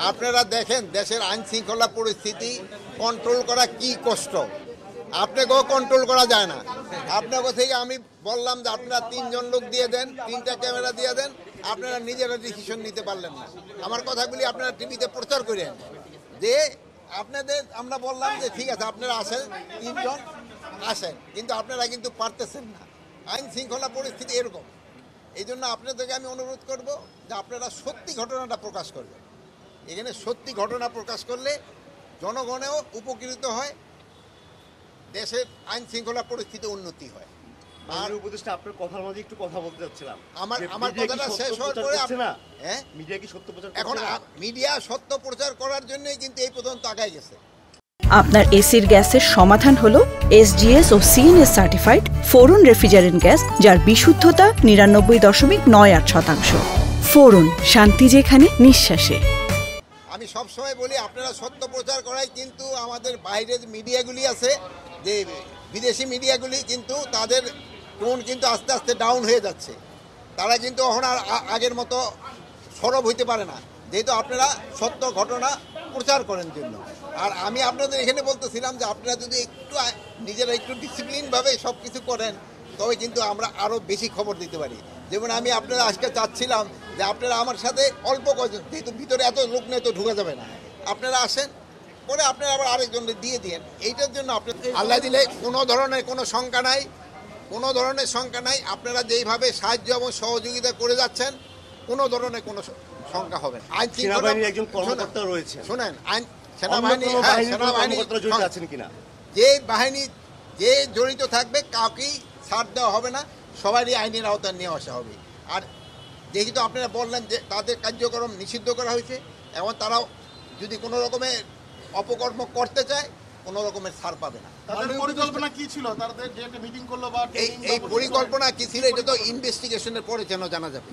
আপনারা দেখেন দেশের আইন শৃঙ্খলা পরিস্থিতি কন্ট্রোল করা কি কষ্ট, আপনাকেও কন্ট্রোল করা যায় না। আপনাকে থেকে আমি বললাম যে আপনারা 3 জন লোক দিয়ে দেন, 3টা ক্যামেরা দিয়ে দেন, আপনারা নিজেরা ডিসিশন নিতে পারলেন না। আমার কথাগুলি আপনারা টিভিতে প্রচার করেন যে আপনাদের আমরা বললাম যে ঠিক আছে আপনারা আসেন, 3 জন আসেন, কিন্তু আপনারা কিন্তু পারতেছেন না। আইন শৃঙ্খলা পরিস্থিতি এরকম। এই জন্য আপনাদেরকে আমি অনুরোধ করব যে আপনারা সত্যি ঘটনাটা প্রকাশ করবেন। এখানে সত্যি ঘটনা প্রকাশ করলে জনগণেও উপকৃত হয়, দেশের আইন শৃঙ্খলা পরিস্থিতি উন্নতি হয়। আর উপদেষ্টা আপনার কথার মধ্যে একটু কথা বলতে যাচ্ছিলাম, আমার কথাটা শেষ হওয়ার পরে হ্যাঁ মিডিয়া কি সত্য প্রচার এখন মিডিয়া সত্য প্রচার করার জন্যই কিন্তু এই পর্যন্ত আগায় গেছে। আপনার এসির গ্যাসের সমাধান হলো SGS ও CNS সার্টিফাইড ফোরন রেফ্রিজারেন্ট গ্যাস, যার বিশুদ্ধতা 99.98%। ফোরন, শান্তি যেখানে নিঃশ্বাসে। আমি সবসময় বলি আপনারা সত্য প্রচার করাই, কিন্তু আমাদের বাইরের মিডিয়াগুলি আছে যে বিদেশি মিডিয়াগুলি কিন্তু তাদের টোন কিন্তু আস্তে আস্তে ডাউন হয়ে যাচ্ছে। তারা কিন্তু এখন আর আগের মতো সরব হইতে পারে না, যেহেতু আপনারা সত্য ঘটনা প্রচার করেন জন্য। আর আমি আপনাদের এখানে বলতেছিলাম যে আপনারা যদি একটু নিজেরা একটু ডিসিপ্লিনভাবে সব কিছু করেন তবে কিন্তু আমরা আরও বেশি খবর দিতে পারি। যেমন আমি আপনারা আজকে চাচ্ছিলাম যে আপনারা আমার সাথে অল্প কজন, যেহেতু ভিতরে এত লোক নেই তো ঢুকে যাবে না, আপনারা আসেন, পরে আপনারা আবার আরেকজনকে দিয়ে দিন। এইটার জন্য আপনার আল্লাহ দিলে কোনো ধরনের কোনো শঙ্কা নাই, কোনো ধরনের শঙ্কা নাই। আপনারা যেইভাবে সাহায্য এবং সহযোগিতা করে যাচ্ছেন কোনো ধরনের কোনো শঙ্কা হবে না। আইন সেনাবাহিনীর একজন কর্মকর্তা রয়েছে, শোনেন, আইন সেনাবাহিনী আছেন কিনা, যে বাহিনী যে জড়িত থাকবে কাউকেই ছাড় দেওয়া হবে না, সবারই আইনের আওতায় নিয়ে আসা হবে। আর যেহেতু আপনারা বললেন যে তাদের কার্যক্রম নিষিদ্ধ করা হয়েছে, এবং তারাও যদি কোনো রকমের অপকর্ম করতে চায় কোনো রকমের ছাড় পাবে না। তাদের পরিকল্পনা কি ছিল, তাদের যে একটা মিটিং করলো বা এই পরিকল্পনা কি ছিল এটা তো ইনভেস্টিগেশনের পরে যেন জানা যাবে।